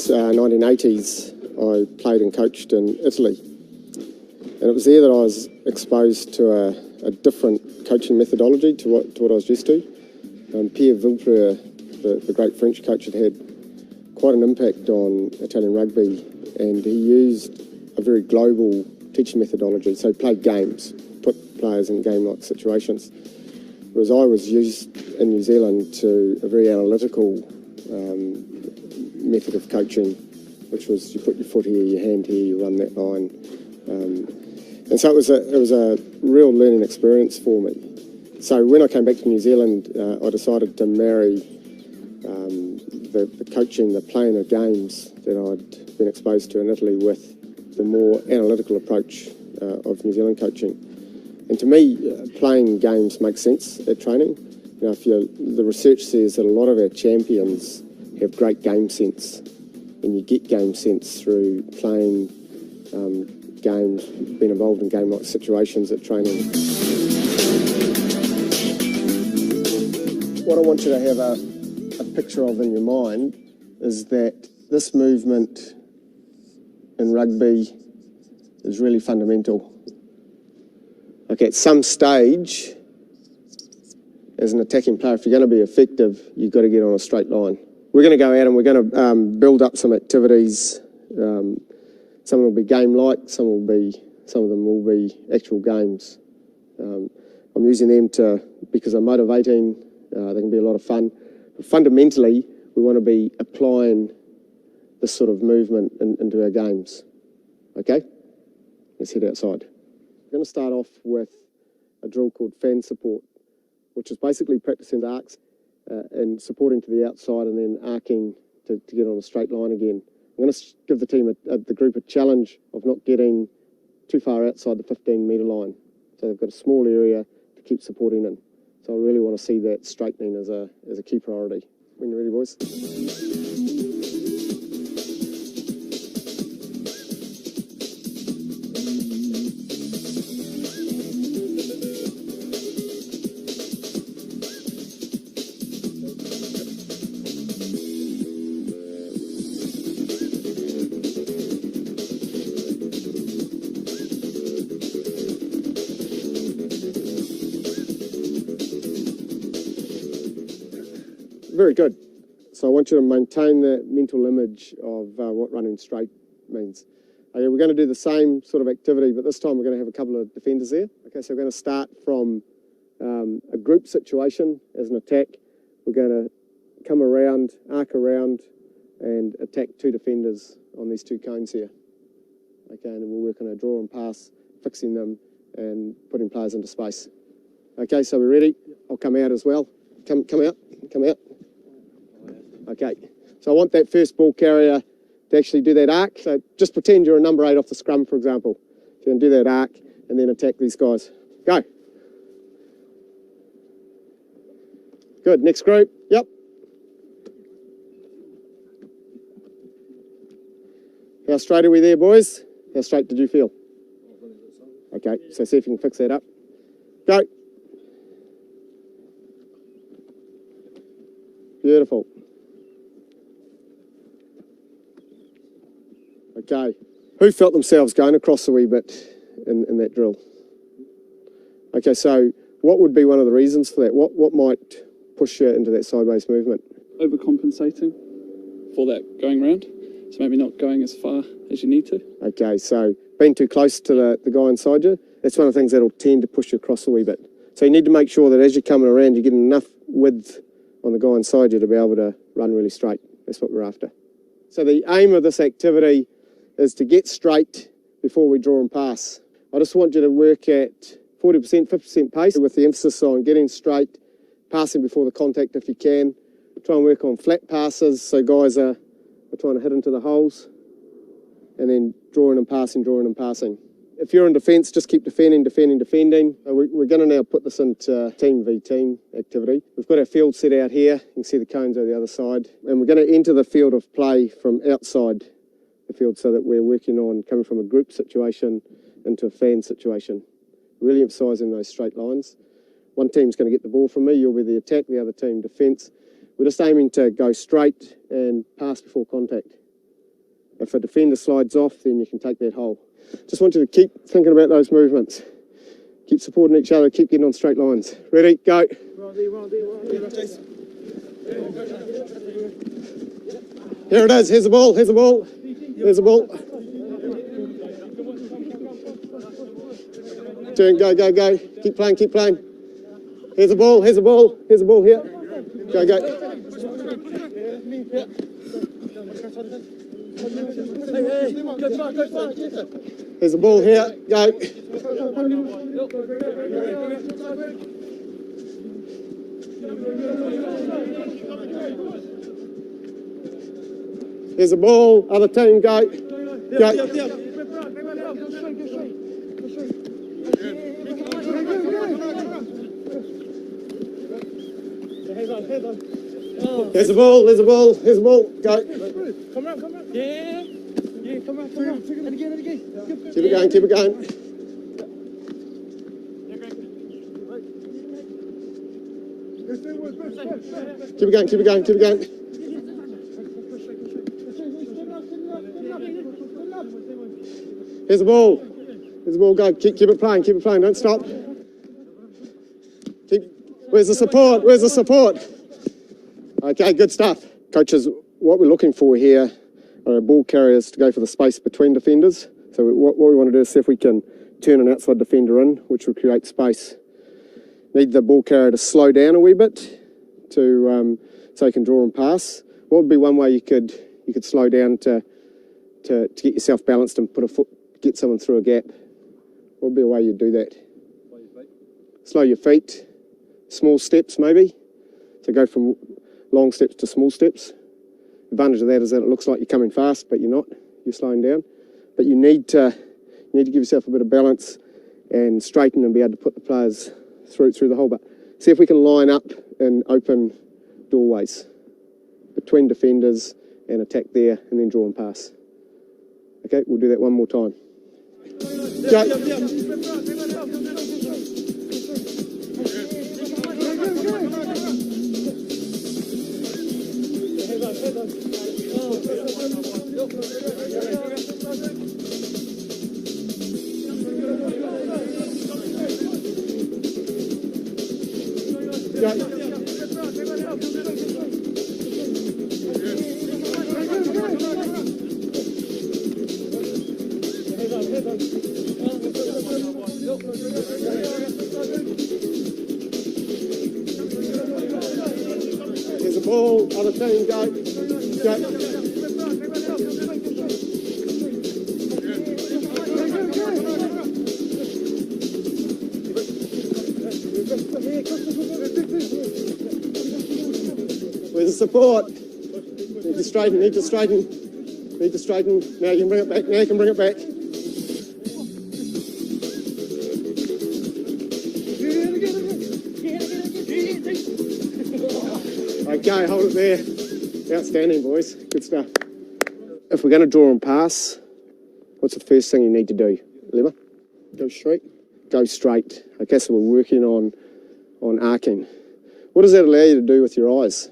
1980s, I played and coached in Italy. And it was there that I was exposed to a different coaching methodology to what I was used to. Pierre Villepreux, the great French coach, had quite an impact on Italian rugby, and he used a very global teaching methodology. So he played games, put players in game-like situations. Whereas I was used in New Zealand to a very analytical method of coaching, which was you put your foot here, your hand here, you run that line. And so it was a real learning experience for me. So when I came back to New Zealand, I decided to marry the coaching, the playing of games that I'd been exposed to in Italy with the more analytical approach of New Zealand coaching. And to me, playing games makes sense at training. You know, the research says that a lot of our champions have great game sense, and you get game sense through playing games, being involved in game-like situations at training. What I want you to have a picture of in your mind is that this movement in rugby is really fundamental. Okay, at some stage, as an attacking player, if you're going to be effective, you've got to get on a straight line. We're going to go out and we're going to build up some activities. Some will be game-like, some of them will be actual games. I'm using them because they're motivating, they can be a lot of fun. But fundamentally, we want to be applying this sort of movement into our games. Okay? Let's head outside. We're going to start off with a drill called fan support, which is basically practicing the arcs and supporting to the outside and then arcing to get on a straight line again. I'm going to give the group a challenge of not getting too far outside the 15-metre line. So they've got a small area to keep supporting in. So I really want to see that straightening as a key priority. When you're ready, boys. Very good. So I want you to maintain that mental image of what running straight means. Okay, we're going to do the same sort of activity, but this time we're going to have a couple of defenders there. Okay, so we're going to start from a group situation as an attack. We're going to come around, arc around, and attack two defenders on these two cones here. Okay, and then we'll work on a draw and pass, fixing them and putting players into space. Okay, so we're ready. I'll come out as well. Come out. Okay, so I want that first ball carrier to actually do that arc. So just pretend you're a number 8 off the scrum, for example. So you can do that arc and then attack these guys. Go. Good, next group. Yep. How straight are we there, boys? How straight did you feel? Okay, so see if you can fix that up. Go. Beautiful. Okay, who felt themselves going across a wee bit in that drill? Okay, so what would be one of the reasons for that? What might push you into that sideways movement? Overcompensating for that going round, so maybe not going as far as you need to. Okay, so being too close to the guy inside you, that's one of the things that'll tend to push you across a wee bit. So you need to make sure that as you're coming around, you get enough width on the guy inside you to be able to run really straight. That's what we're after. So the aim of this activity is to get straight before we draw and pass. I just want you to work at 40%, 50% pace with the emphasis on getting straight, passing before the contact if you can. Try and work on flat passes, so guys are trying to hit into the holes, and then drawing and passing. If you're in defence, just keep defending. We're going to now put this into team v team activity. We've got our field set out here. You can see the cones over the other side. And we're going to enter the field of play from outside the field so that we're working on coming from a group situation into a fan situation. Really emphasising those straight lines. One team's going to get the ball from me. You'll be the attack, the other team defence. We're just aiming to go straight and pass before contact. If a defender slides off, then you can take that hole. Just want you to keep thinking about those movements. Keep supporting each other, keep getting on straight lines. Ready, go. Here it is, here's the ball, here's the ball. There's the ball. Turn, go, go, go. Keep playing, keep playing. Here's the ball, here's the ball, here's the ball here. Go, go. Here's the ball here, go. Here's the ball, other team, go. Go. Here's the ball, here's the ball, here's the ball, go. Come around. Yeah, come around. And again. Keep it going, keep it going. Keep it going, keep it going, keep it going. Here's the ball. Here's the ball, go. Keep it playing, don't stop. Where's the support? Where's the support? Okay, good stuff. Coaches, what we're looking for here are ball carriers to go for the space between defenders. So what we want to do is see if we can turn an outside defender in, which will create space. Need the ball carrier to slow down a wee bit to so you can draw and pass. What would be one way you could slow down to get yourself balanced and put a foot, get someone through a gap? What would be a way you'd do that? Slow your feet. Small steps maybe. So go from long steps to small steps. Advantage of that is that it looks like you're coming fast, but you're not. You're slowing down. But you need to give yourself a bit of balance and straighten and be able to put the players through the hole. But see if we can line up in open doorways between defenders and attack there and then draw and pass. Okay, we'll do that one more time. Here's the ball, other team, go. Where's the support? Need to straighten. Now you can bring it back, Okay, hold it there. Outstanding, boys. Good stuff. If we're going to draw and pass, what's the first thing you need to do? Lemma? Go straight. Okay, so we're working on arcing. What does that allow you to do with your eyes?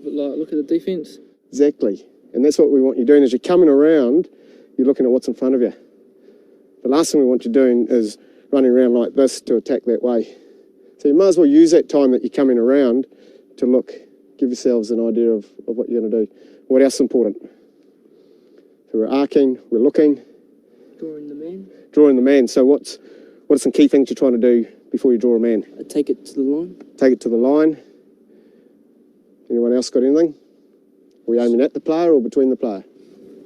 But look at the defence. Exactly. And that's what we want you doing. As you're coming around, you're looking at what's in front of you. The last thing we want you doing is running around like this to attack that way. So you might as well use that time that you're coming around to look, give yourselves an idea of what you're going to do. What else is important? So we're arcing, we're looking. Drawing the man. So what are some key things you're trying to do before you draw a man? Take it to the line. Take it to the line. Anyone else got anything? Are we aiming at the player or between the player?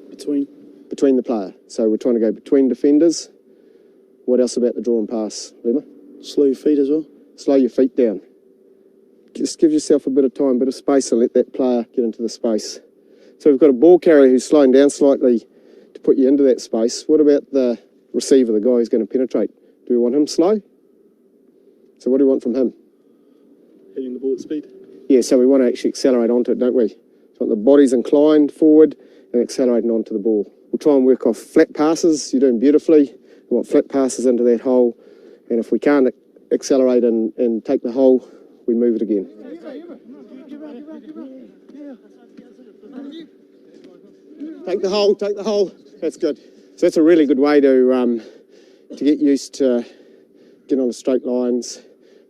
Between the player. So we're trying to go between defenders. What else about the draw and pass, Lemma? Slow your feet as well. Slow your feet down. Just give yourself a bit of time, a bit of space, and let that player get into the space. So we've got a ball carrier who's slowing down slightly to put you into that space. What about the receiver, the guy who's going to penetrate? Do we want him slow? So what do we want from him? Hitting the ball at speed. Yeah, so we want to actually accelerate onto it, don't we? So want the body's inclined forward and accelerating onto the ball. We'll try and work off flat passes. You're doing beautifully. We want flat passes into that hole. And if we can't accelerate and take the hole, we move it again. Take the hole, take the hole. That's good. So that's a really good way to get used to getting on the straight lines,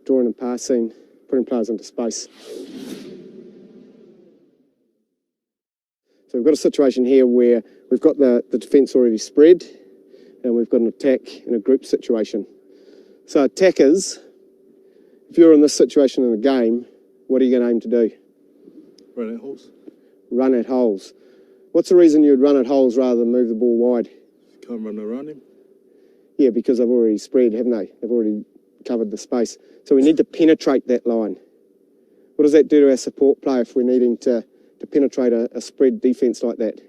drawing and passing, putting players into space. So we've got a situation here where we've got the defence already spread and we've got an attack in a group situation. So attackers, if you're in this situation in the game, what are you going to aim to do? Run at holes. Run at holes. What's the reason you'd run at holes rather than move the ball wide? Can't run around him. Yeah, because they've already spread, haven't they? They've already covered the space. So we need to penetrate that line. What does that do to our support play if we're needing to penetrate a spread defence like that? Do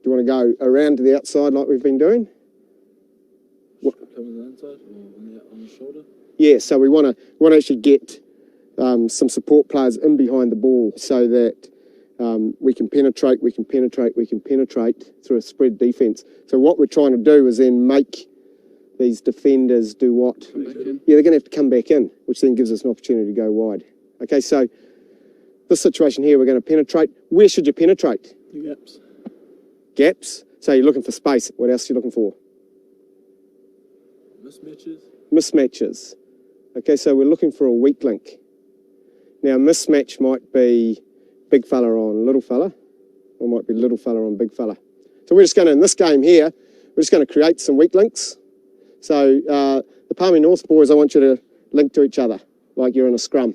you want to go around to the outside like we've been doing? Cover the inside or on the shoulder? Yeah, so we want to actually get some support players in behind the ball so that we can penetrate through a spread defence. So what we're trying to do is then make these defenders do what? Yeah, they're going to have to come back in, which then gives us an opportunity to go wide. Okay, so this situation here, we're going to penetrate. Where should you penetrate? The gaps. Gaps. So you're looking for space. What else are you looking for? Mismatches. Mismatches. Okay, so we're looking for a weak link. Now, mismatch might be big fella on little fella, or might be little fella on big fella. So we're just going to, in this game here, we're just going to create some weak links. So the Palmy North boys, I want you to link to each other like you're in a scrum.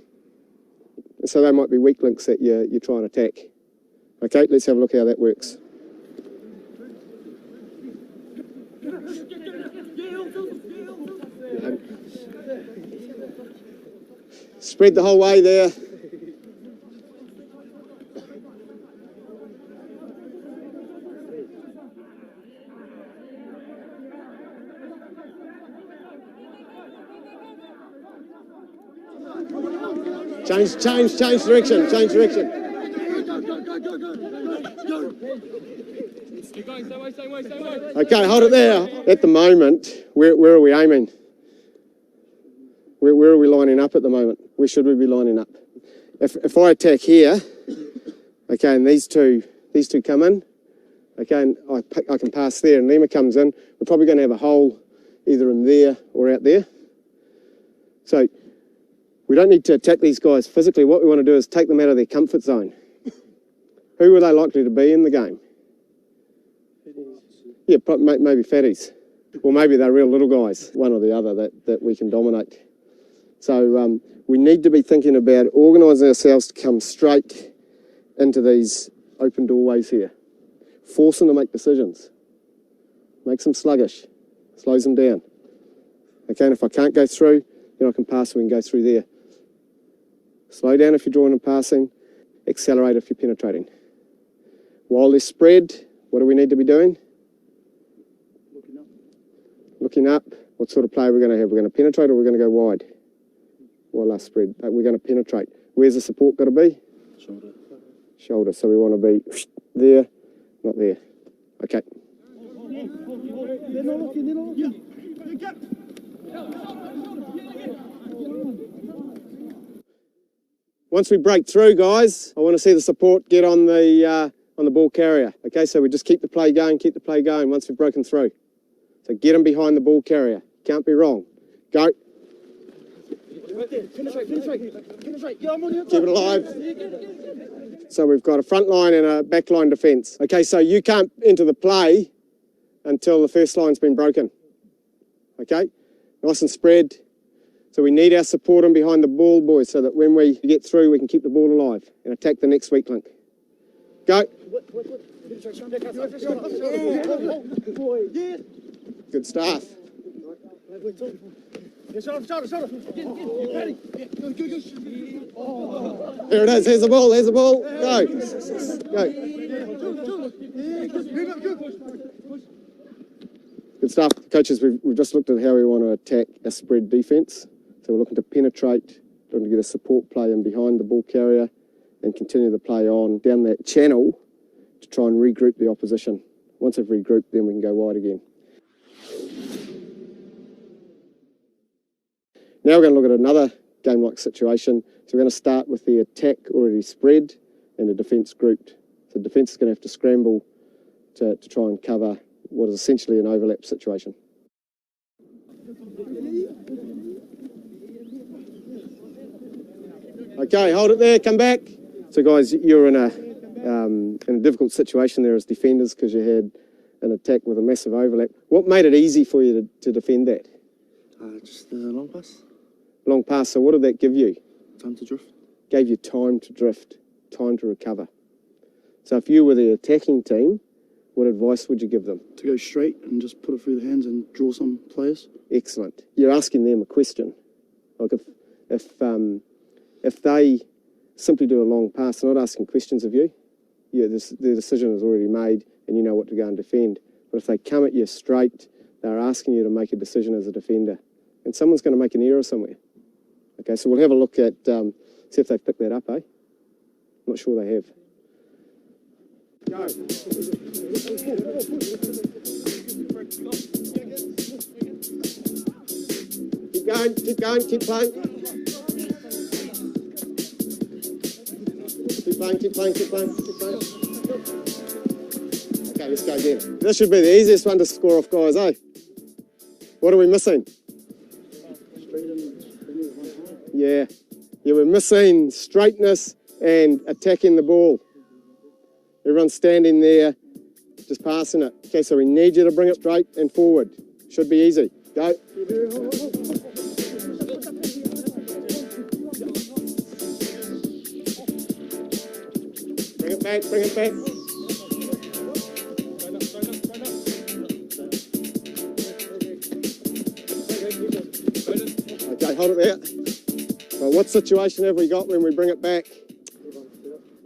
And so they might be weak links that you're trying to attack. Okay, let's have a look how that works. Spread the whole way there. Change direction, change direction. Keep going, same way. Okay, hold it there. At the moment, where are we aiming? Where are we lining up at the moment? Where should we be lining up? If I attack here, okay, and these two come in, okay, and I can pass there, and Lima comes in, we're probably going to have a hole either in there or out there. So we don't need to attack these guys physically. What we want to do is take them out of their comfort zone. Who are they likely to be in the game? Yeah, maybe fatties. Or maybe they're real little guys, one or the other, that we can dominate. So we need to be thinking about organising ourselves to come straight into these open doorways here. Force them to make decisions. Makes them sluggish. Slows them down. Okay, and if I can't go through, then I can pass and we can go through there. Slow down if you're drawing and passing. Accelerate if you're penetrating. While they're spread, what do we need to be doing? Looking up. What sort of play are we going to have? We're going to penetrate or we're going to go wide? While they're spread. We're going to penetrate. Where's the support got to be? Shoulder. Shoulder. So we want to be there, not there. Okay. Once we break through, guys, I want to see the support get on the ball carrier. Okay, so we just keep the play going once we've broken through. So get them behind the ball carrier. Can't be wrong. Go. Finish right. Keep it alive. So we've got a front line and a back line defence. Okay, so you can't enter the play until the first line's been broken. Okay, nice and spread. So we need our support in behind the ball, boys, so that when we get through, we can keep the ball alive and attack the next weak link. Go. Good stuff. There it is. Here's the ball. Go. Good stuff. Coaches, we've just looked at how we want to attack a spread defence. So we're looking to penetrate, looking to get a support play in behind the ball carrier and continue the play on down that channel to try and regroup the opposition. Once they've regrouped, then we can go wide again. Now we're going to look at another game-like situation. So we're going to start with the attack already spread and the defence grouped. So defence is going to have to scramble to try and cover what is essentially an overlap situation. Okay, hold it there, come back. So guys, you're in a difficult situation there as defenders because you had an attack with a massive overlap. What made it easy for you to defend that? Just the long pass. Long pass, so what did that give you? Time to drift. Gave you time to drift, time to recover. So if you were the attacking team, what advice would you give them? To go straight and just put it through the hands and draw some players. Excellent. You're asking them a question. Like if they simply do a long pass, they're not asking questions of you. Yeah, the decision is already made and you know what to go and defend. But if they come at you straight, they're asking you to make a decision as a defender. And someone's going to make an error somewhere. Okay, so we'll have a look at, see if they've picked that up, eh? Not sure they have. Go. Keep going, keep playing. Keep playing. Okay, let's go again. This should be the easiest one to score off, guys, eh? What are we missing? Yeah, we're missing straightness and attacking the ball. Everyone's standing there, just passing it. Okay, so we need you to bring it straight and forward. Should be easy. Go. Bring it back. Okay, hold it there. Well, what situation have we got when we bring it back?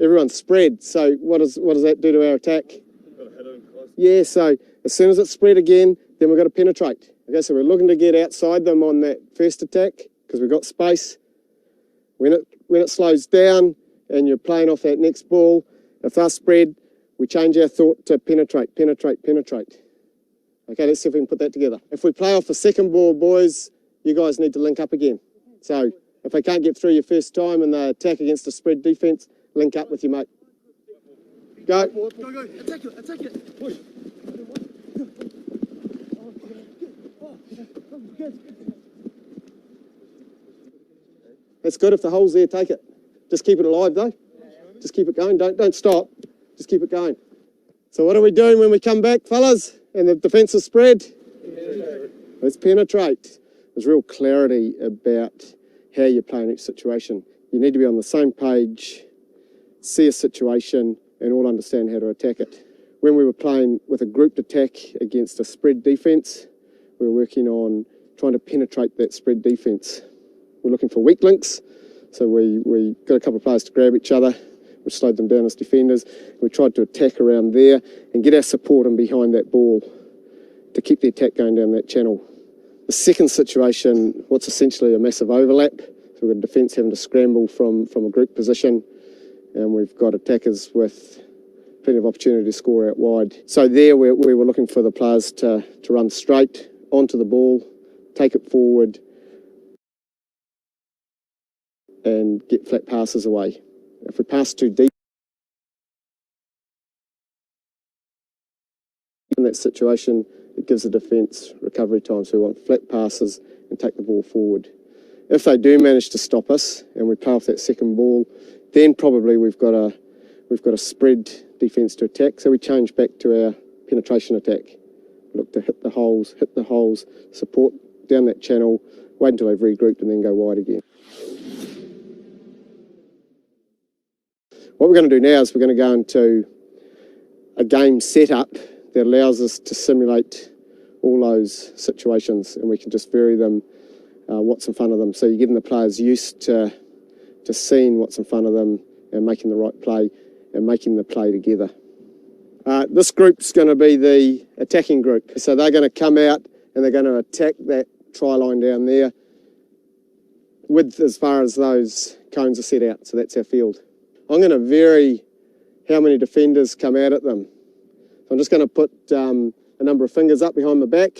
Everyone's spread. So what does that do to our attack? Yeah, so as soon as it's spread again, then we've got to penetrate. Okay, so we're looking to get outside them on that first attack because we've got space. When it slows down and you're playing off that next ball, if they're spread, we change our thought to penetrate. Okay, let's see if we can put that together. If we play off the second ball, boys, you guys need to link up again. So if they can't get through your first time and they attack against a spread defence, link up with your mate. Go. Go. Attack it. Push. That's good. If the hole's there, take it. Just keep it alive, though. Just keep it going. Don't stop. Just keep it going. So what are we doing when we come back, fellas? And the defence is spread? Let's penetrate. There's real clarity about how you're playing each situation. You need to be on the same page, see a situation, and all understand how to attack it. When we were playing with a grouped attack against a spread defence, we were working on trying to penetrate that spread defence. We're looking for weak links, so we got a couple of players to grab each other, which slowed them down as defenders. We tried to attack around there and get our support in behind that ball to keep the attack going down that channel. The second situation, what's essentially a massive overlap, so we've got defence having to scramble from a group position, and we've got attackers with plenty of opportunity to score out wide. So there we were looking for the players to run straight onto the ball, take it forward, and get flat passes away. If we pass too deep in that situation, it gives the defence recovery time, so we want flat passes and take the ball forward. If they do manage to stop us and we play off that second ball, then probably we've got a spread defence to attack, so we change back to our penetration attack. Look to hit the holes, support down that channel, wait until they've regrouped and then go wide again. What we're going to do now is we're going to go into a game setup that allows us to simulate all those situations, and we can just vary them, what's in front of them. So you're getting the players used to seeing what's in front of them and making the right play and making the play together. This group's going to be the attacking group. So they're going to come out and they're going to attack that try line down there with as far as those cones are set out. So that's our field. I'm going to vary how many defenders come out at them. So I'm just going to put a number of fingers up behind my back.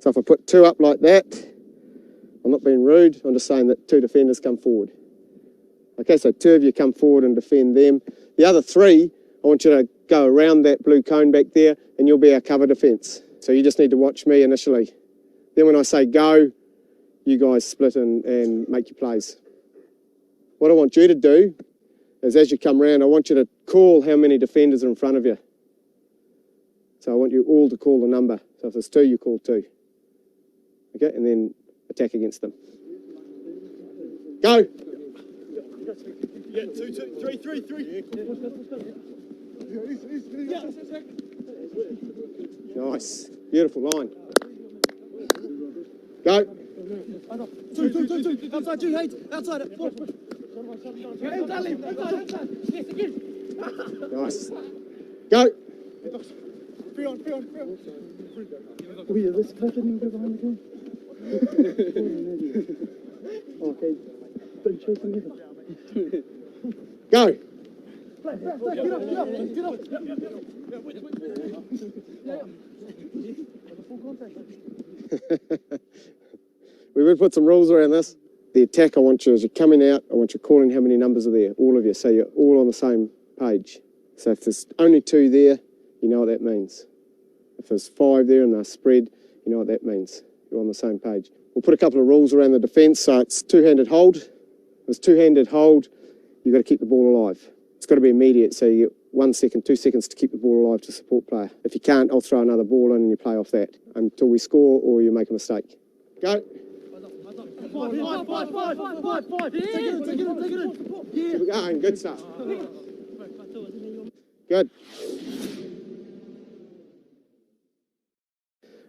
So if I put 2 up like that, I'm not being rude, I'm just saying that 2 defenders come forward. Okay, so 2 of you come forward and defend them. The other 3, I want you to go around that blue cone back there, and you'll be our cover defence. So you just need to watch me initially. Then when I say go, you guys split and make your plays. What I want you to do is as you come round, I want you to call how many defenders are in front of you. So I want you all to call the number. So if there's 2, you call 2. Okay, and then attack against them. Go! Yeah, 2, 2, 3, 3, 3. Nice. Beautiful line. Go. 2, 2, 2, 2. Outside, 2, 8. Outside it. Nice. Go. 3 on. Oh yeah, let's cut in go behind the goal. Okay. Don't chase him either. Go. Get up. We would put some rules around this. The attack, I want you, as you're coming out, I want you calling how many numbers are there, all of you, so you're all on the same page. So if there's only 2 there, you know what that means. If there's 5 there and they're spread, you know what that means. You're on the same page. We'll put a couple of rules around the defence, so it's 2-handed hold. If it's 2-handed hold, you've got to keep the ball alive. It's got to be immediate, so you get 1 second, 2 seconds to keep the ball alive to support player. If you can't, I'll throw another ball in and you play off that until we score or you make a mistake. Go. 5. Take it in. Keep it going, good stuff. Good.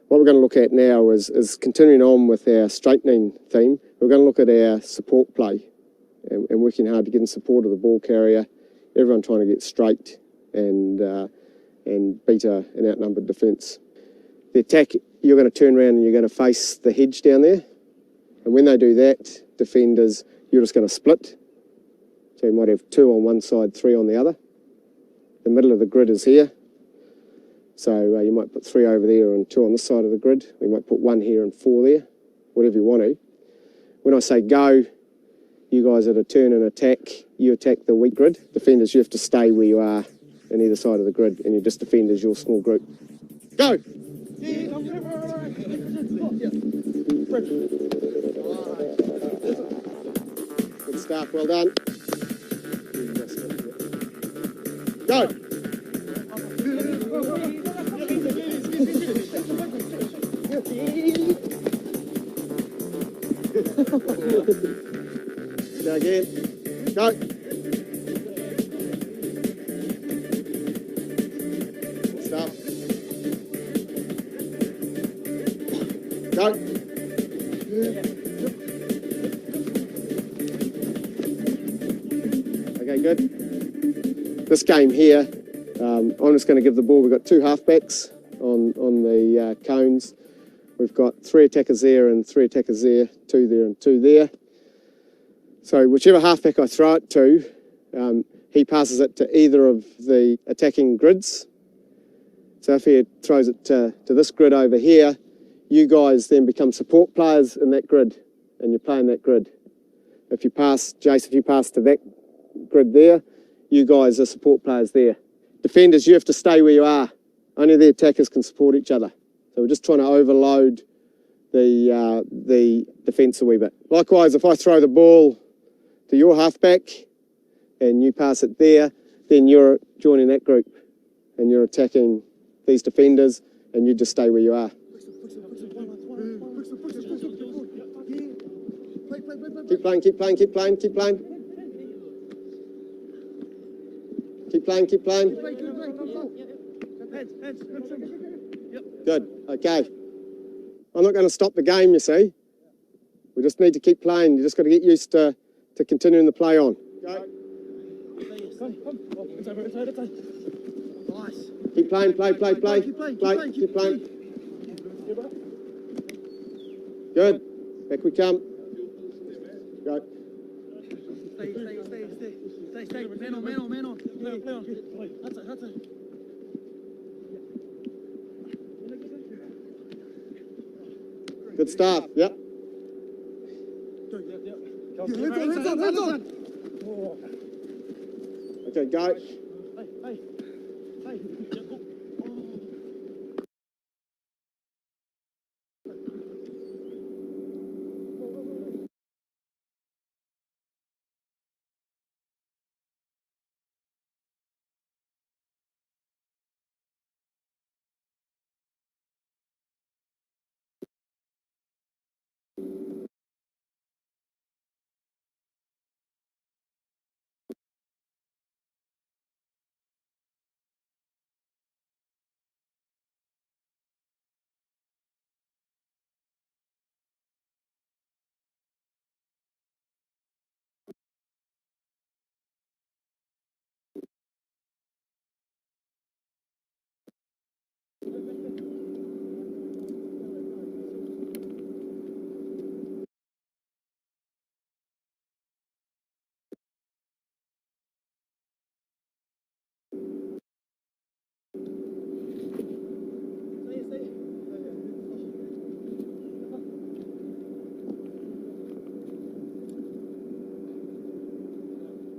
What we're going to look at now is continuing on with our straightening theme. We're going to look at our support play and working hard to get in support of the ball carrier, everyone trying to get straight and beat an outnumbered defence. The attack, you're going to turn around and you're going to face the hedge down there. And when they do that, defenders, you're just going to split. So you might have 2 on one side, 3 on the other. The middle of the grid is here. So you might put 3 over there and 2 on this side of the grid. We might put 1 here and 4 there, whatever you want to. When I say go, you guys are to turn and attack. You attack the weak grid. Defenders, you have to stay where you are on either side of the grid, and you just defend as your small group. Go! Good stuff, well done. Go! Go again. Go! Good stuff. Go! Okay, good. This game here, I'm just going to give the ball. We've got 2 halfbacks on the cones. We've got 3 attackers there and 3 attackers there, 2 there and 2 there. So whichever halfback I throw it to, he passes it to either of the attacking grids. So if he throws it to this grid over here, you guys then become support players in that grid, and you're playing that grid. If you pass, Jace, if you pass to that grid there, you guys are support players there. Defenders, you have to stay where you are. Only the attackers can support each other. So we're just trying to overload the defence a wee bit. Likewise, if I throw the ball to your halfback and you pass it there, then you're joining that group and you're attacking these defenders, and you just stay where you are. Keep playing, keep playing, keep playing, keep playing. Keep playing, keep playing. Good, okay. I'm not going to stop the game, you see. We just need to keep playing. You just got to get used to continuing the play on. Go. Keep playing, play. Keep playing. Good. Back we come. Go. Stay. Man on. Play on. That's it. Good stuff. Yep. Hands on. Okay, go. Hey.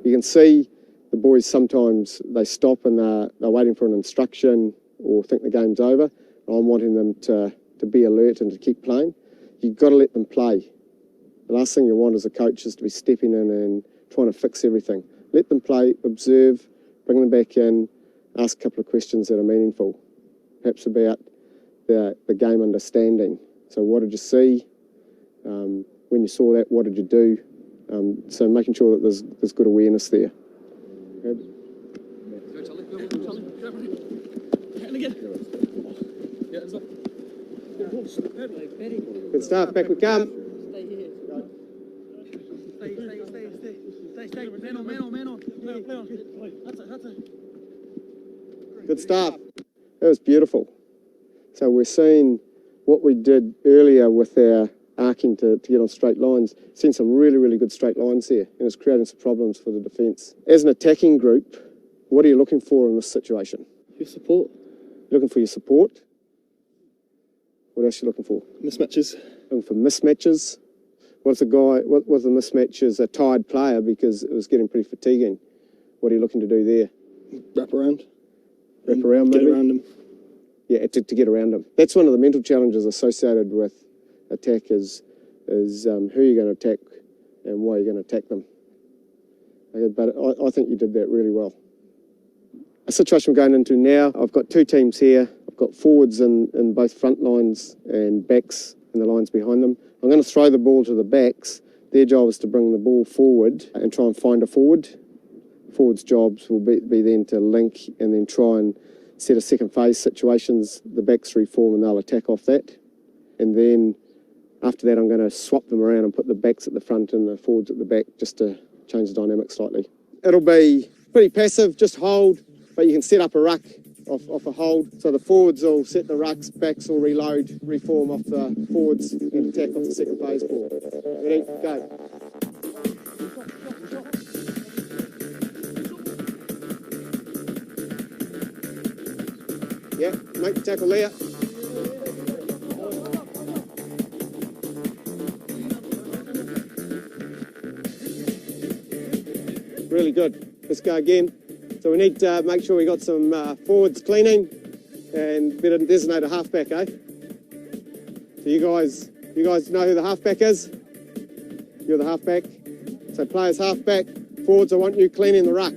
You can see the boys sometimes they stop and they're waiting for an instruction or think the game's over. I'm wanting them to be alert and to keep playing. You've got to let them play. The last thing you want as a coach is to be stepping in and trying to fix everything. Let them play, observe, bring them back in, ask a couple of questions that are meaningful, perhaps about the game understanding. So what did you see? When you saw that, what did you do? So making sure that there's good awareness there. Good. Go, Charlie. Go, Charlie. Go, and again. Yeah, it's up. Good stuff. Back we come. Stay here. Stay. Man on. Play on. That's it. Good stuff. That was beautiful. So we're seeing what we did earlier with our arcing to get on straight lines, seeing some really good straight lines there, and it's creating some problems for the defence. As an attacking group, what are you looking for in this situation? Your support. You're looking for your support. What else are you looking for? Mismatches. Looking for mismatches. What was the mismatch as a tired player because it was getting pretty fatiguing? What are you looking to do there? Wrap around. Wrap around maybe? Get around them. Yeah, to get around them. That's one of the mental challenges associated with attack is who you're going to attack and why you're going to attack them. Okay, but I think you did that really well. A situation we're going into now, I've got two teams here. I've got forwards in both front lines and backs in the lines behind them. I'm going to throw the ball to the backs. Their job is to bring the ball forward and try and find a forward. Forwards' jobs will be then to link and then try and set a second phase situations. The backs reform and they'll attack off that. And then after that, I'm going to swap them around and put the backs at the front and the forwards at the back just to change the dynamic slightly. It'll be pretty passive, just hold, but you can set up a ruck off a hold. So the forwards will set the rucks, backs will reload, reform off the forwards and attack off the second phase ball. Ready, go. Yeah, make the tackle there. Really good. Let's go again. So we need to make sure we got some forwards cleaning and better designate a halfback, eh? So you guys know who the halfback is? You're the halfback. So players halfback, forwards, I want you cleaning the ruck.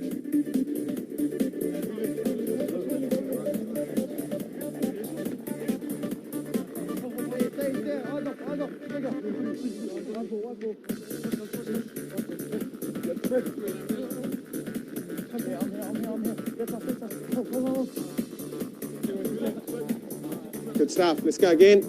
Good stuff. Let's go again.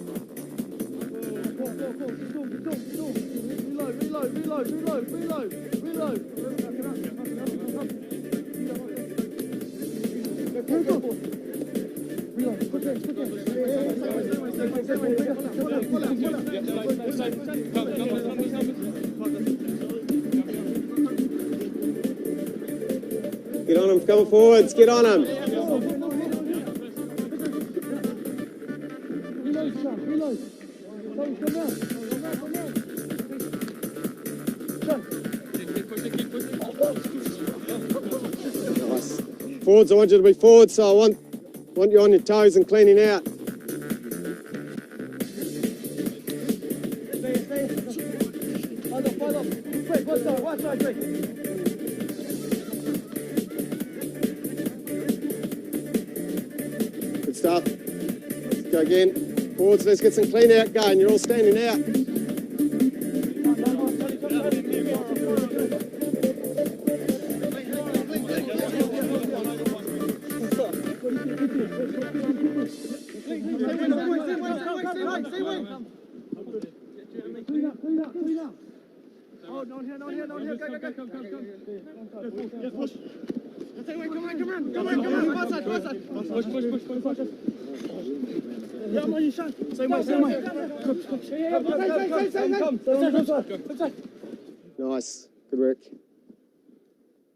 Get on them, come forwards, get on them. Nice. Forwards, I want you to be forwards, so I want Want you on your toes and cleaning out. Good stuff. Let's go again. Forwards, let's get some clean out going. You're all standing out. Nice, good work.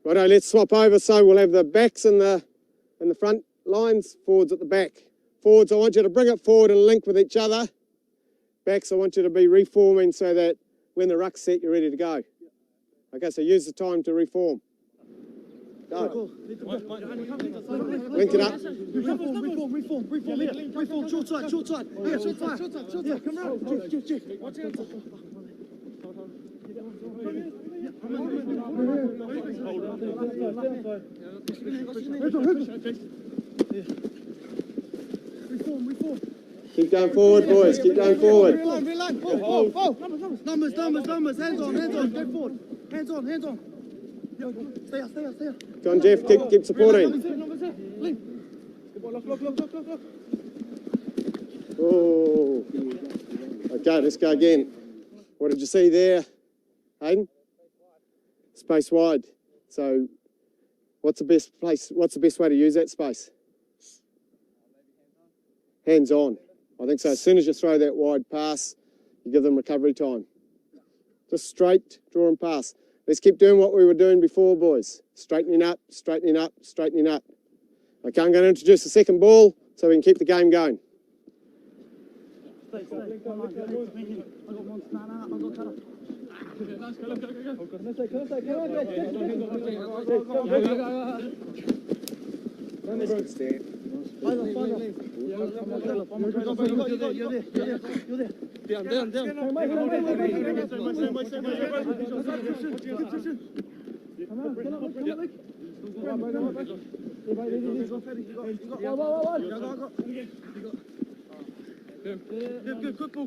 Righto, let's swap over. So we'll have the backs in the front lines, forwards at the back. Forwards, I want you to bring it forward and link with each other. Backs, I want you to be reforming so that when the ruck's set, you're ready to go. Okay, so use the time to reform. Go. Link it up. Reform, short side. Yeah, short side. Come around. Reform. Keep going forward, boys. Keep going forward. Reline. Oh. Numbers. Hands on. Go forward. Hands on. Stay up. Go on, Jeff. Keep supporting. Look. Oh. Okay, let's go again. What did you see there, Hayden? Space wide. So, what's the best place? What's the best way to use that space? Hands on. I think so. As soon as you throw that wide pass, you give them recovery time. Just straight, draw and pass. Let's keep doing what we were doing before, boys. Straightening up. Okay, I'm going to introduce the second ball so we can keep the game going.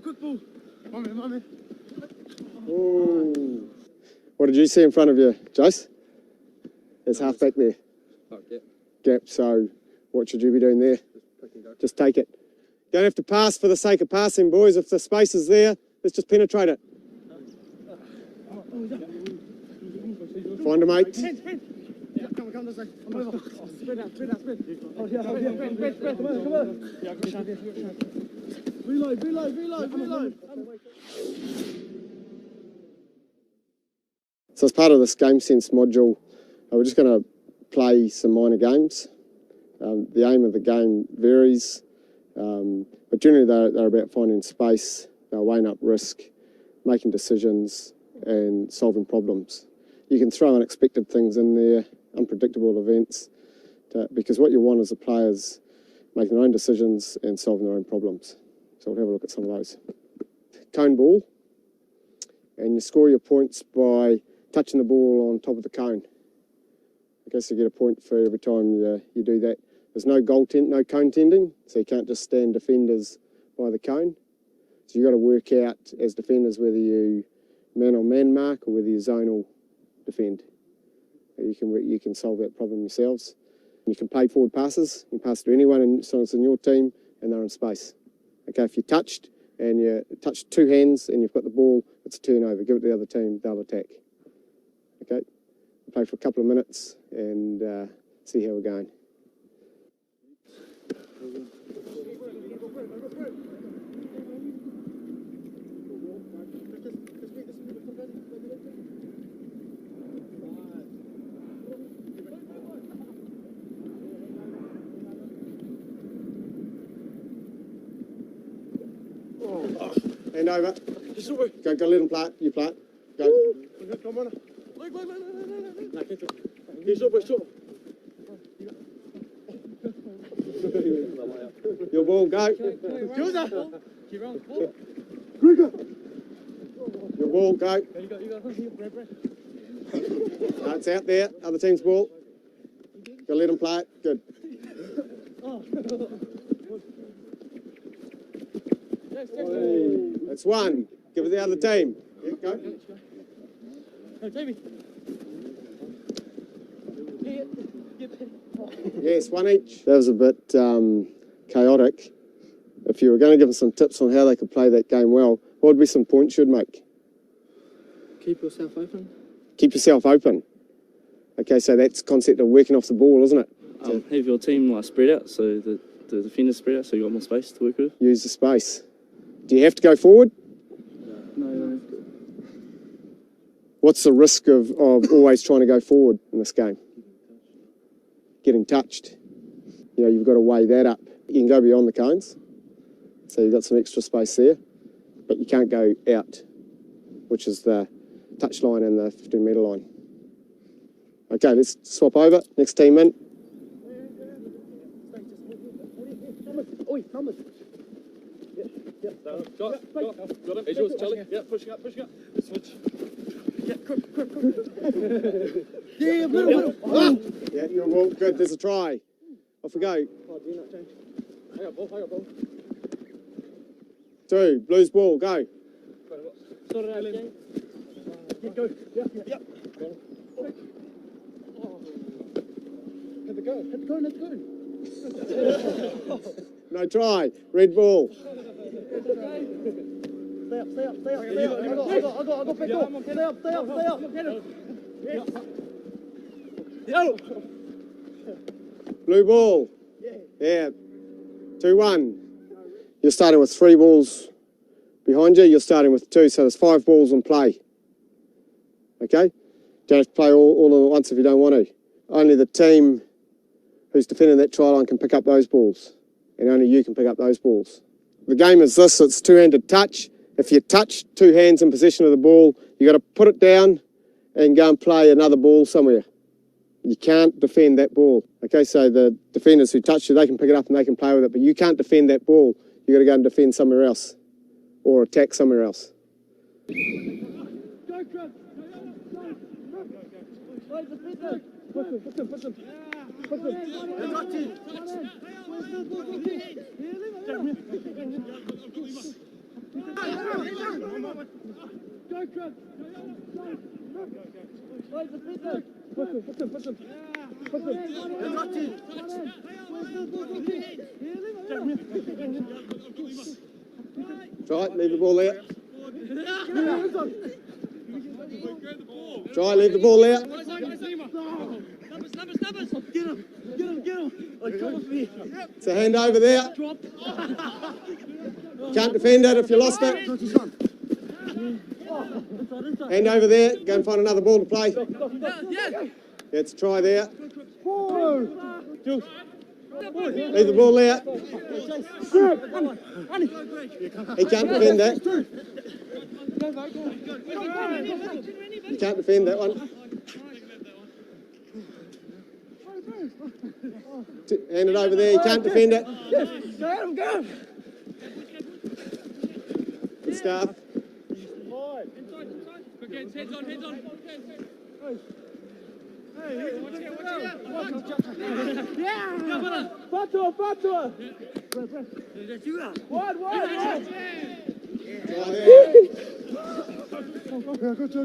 Quick ball. Ooh. What did you see in front of you, Jace? There's half back there. Gap, so what should you be doing there? Just take it. Don't have to pass for the sake of passing, boys. If the space is there, let's just penetrate it. Find a mate. Come this way. Spread out. Reload. So as part of this Game Sense module, we're just going to play some minor games. The aim of the game varies, but generally they're about finding space, they're weighing up risk, making decisions and solving problems. You can throw unexpected things in there, unpredictable events, because what you want is the players making their own decisions and solving their own problems. So we'll have a look at some of those. Cone ball, and you score your points by touching the ball on top of the cone. Okay, so you get a point for every time you do that. There's no no cone tending, so you can't just stand defenders by the cone. So you've got to work out as defenders whether you man-on-man mark or whether you zonal defend. You can solve that problem yourselves. You can play forward passes. You can pass to anyone as long as it's in your team and they're in space. Okay, if you're touched and you touch two hands and you've got the ball, it's a turnover. Give it to the other team, they'll attack. Okay, we'll play for a couple of minutes and see how we're going. Hand over. Go let him play it. You play it. Go. Come on. Look. Your ball, go. Your ball, go. No, it's out there. Other team's ball. Gotta let them play it. Good. That's one. Give it the other team. Yeah, go. Yes, one each. That was a bit chaotic. If you were going to give them some tips on how they could play that game well, what would be some points you'd make? Keep yourself open. Keep yourself open. Okay, so that's the concept of working off the ball, isn't it? Have your team spread out, so the defenders spread out, so you've got more space to work with. Use the space. Do you have to go forward? No. What's the risk of always trying to go forward in this game? Getting touched. You know, you've got to weigh that up. You can go beyond the cones, so you've got some extra space there, but you can't go out, which is the touch line and the 15-metre line. Okay, let's swap over. Next team in. Got him. Here's yours, Charlie. Yeah, pushing up. Switch. Yeah, quick. Yeah, middle. Yeah, you're all good. There's a try. Off we go. I got ball. 2, Blues ball, go. Sort it out, James. Yeah, go. Yeah. Hit the cone. No try. Red ball. Stay up. I got pick up. Stay up. Blue ball. Yeah. 2-1. You're starting with 3 balls behind you. You're starting with 2, so there's 5 balls in play. Okay? Don't have to play all of them at once if you don't want to. Only the team who's defending that try line can pick up those balls, and only you can pick up those balls. The game is this, it's two-handed touch. If you touch 2 hands in possession of the ball, you got to put it down and go and play another ball somewhere. You can't defend that ball. Okay, so the defenders who touch you, they can pick it up and they can play with it, but you can't defend that ball. You got to go and defend somewhere else or attack somewhere else. Try, leave the ball there. Try, leave the ball there. Get him. It's a hand over there. Can't defend it if you lost it. Hand over there. Go and find another ball to play. Let's try there. Leave the ball there. He can't defend that. You can't defend that one. Hand it over there. You can't defend it. Go. Good stuff. Heads on. Fatua. One.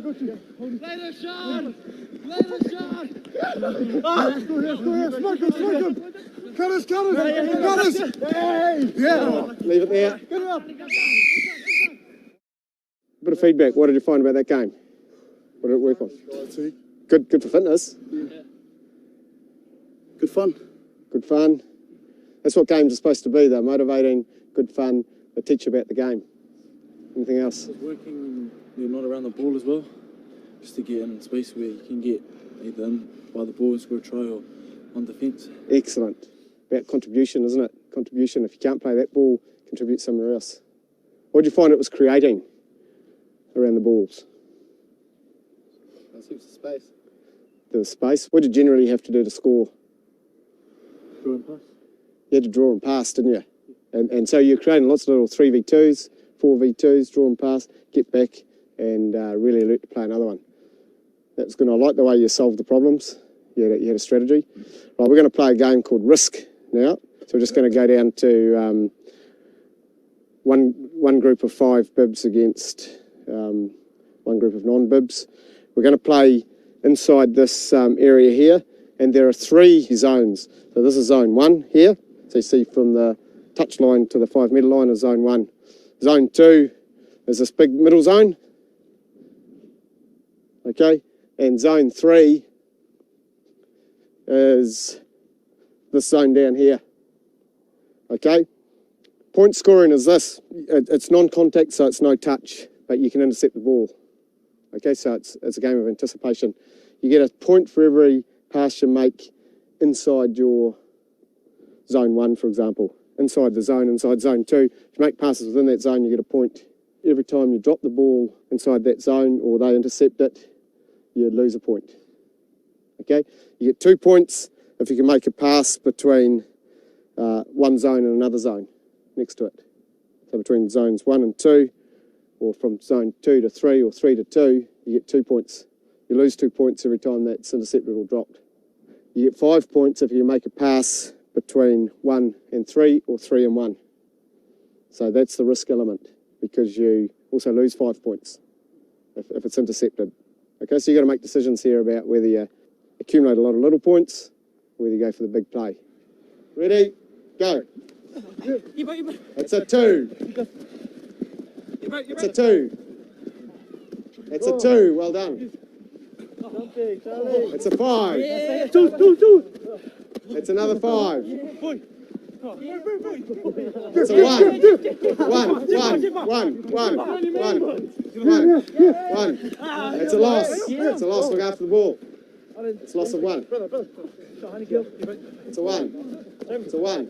Got you. Play the shot. Smoke him. Cut us. Yeah. Leave it there. Get it up. Bit of feedback. What did you find about that game? What did it work on? Good for fitness. Yeah. Good fun. Good fun. That's what games are supposed to be, though. Motivating, good fun. They teach you about the game. Anything else? Working when you're not around the ball as well, just to get in space where you can get either in by the ball and score a try or on defence. Excellent. About contribution, isn't it? Contribution. If you can't play that ball, contribute somewhere else. What did you find it was creating around the balls? That's heaps of space. There was space. What did you generally have to do to score? Draw and pass. had to draw and pass, didn't you? And so you're creating lots of little 3v2s, 4v2s, draw and pass, get back, and really alert to play another one. That's good. I like the way you solved the problems. You had a strategy. Right, we're going to play a game called Risk now. So we're just going to go down to one group of 5 bibs against one group of non-bibs. We're going to play inside this area here, and there are 3 zones. So this is zone 1 here. So you see from the touch line to the 5 metre line is zone 1. Zone 2 is this big middle zone. Okay, and zone 3 is this zone down here. Okay, point scoring is this. It's non-contact, so it's no touch, but you can intercept the ball. Okay, so it's a game of anticipation. You get a point for every pass you make inside your zone 1, for example. Inside the zone, inside zone 2. If you make passes within that zone, you get a point. Every time you drop the ball inside that zone or they intercept it, you lose a point. Okay, you get 2 points if you can make a pass between one zone and another zone next to it. So between zones 1 and 2, or from zone 2 to 3 or 3 to 2, you get 2 points. You lose 2 points every time that's intercepted or dropped. You get 5 points if you make a pass between 1 and 3 or 3 and 1. So that's the risk element, because you also lose 5 points if it's intercepted. Okay, so you've got to make decisions here about whether you accumulate a lot of little points or whether you go for the big play. Ready? Go. It's a 2. It's a 2. It's a 2. Well done. It's a 5. It's another 5. It's a 1. It's a loss. It's a loss. Look after the ball. It's a loss of 1. It's a 1. It's a 1. 1.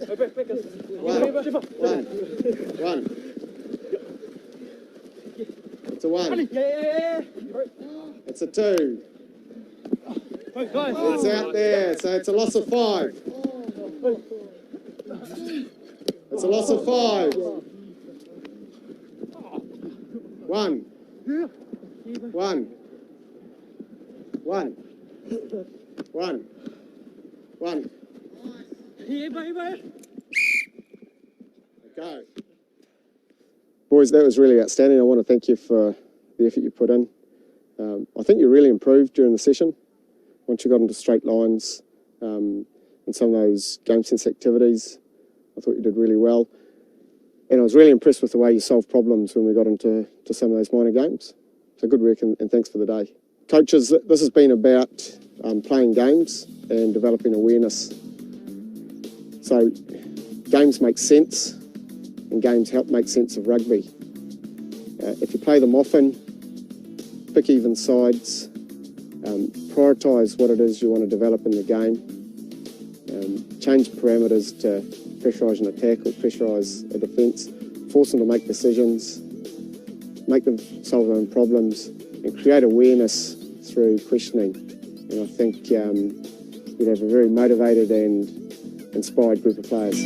It's a 1. It's a 2. It's out there, so it's a loss of 5. It's a loss of 5. 1. 1. 1. 1. Okay. Boys, that was really outstanding. I want to thank you for the effort you put in. I think you really improved during the session. Once you got into straight lines and some of those game sense activities, I thought you did really well. And I was really impressed with the way you solved problems when we got into some of those minor games. So good work and thanks for the day. Coaches, this has been about playing games and developing awareness. So games make sense and games help make sense of rugby. If you play them often, pick even sides, prioritise what it is you want to develop in the game, change parameters to pressurise an attack or pressurise a defence, force them to make decisions, make them solve their own problems, and create awareness through questioning. And I think you'd have a very motivated and inspired group of players.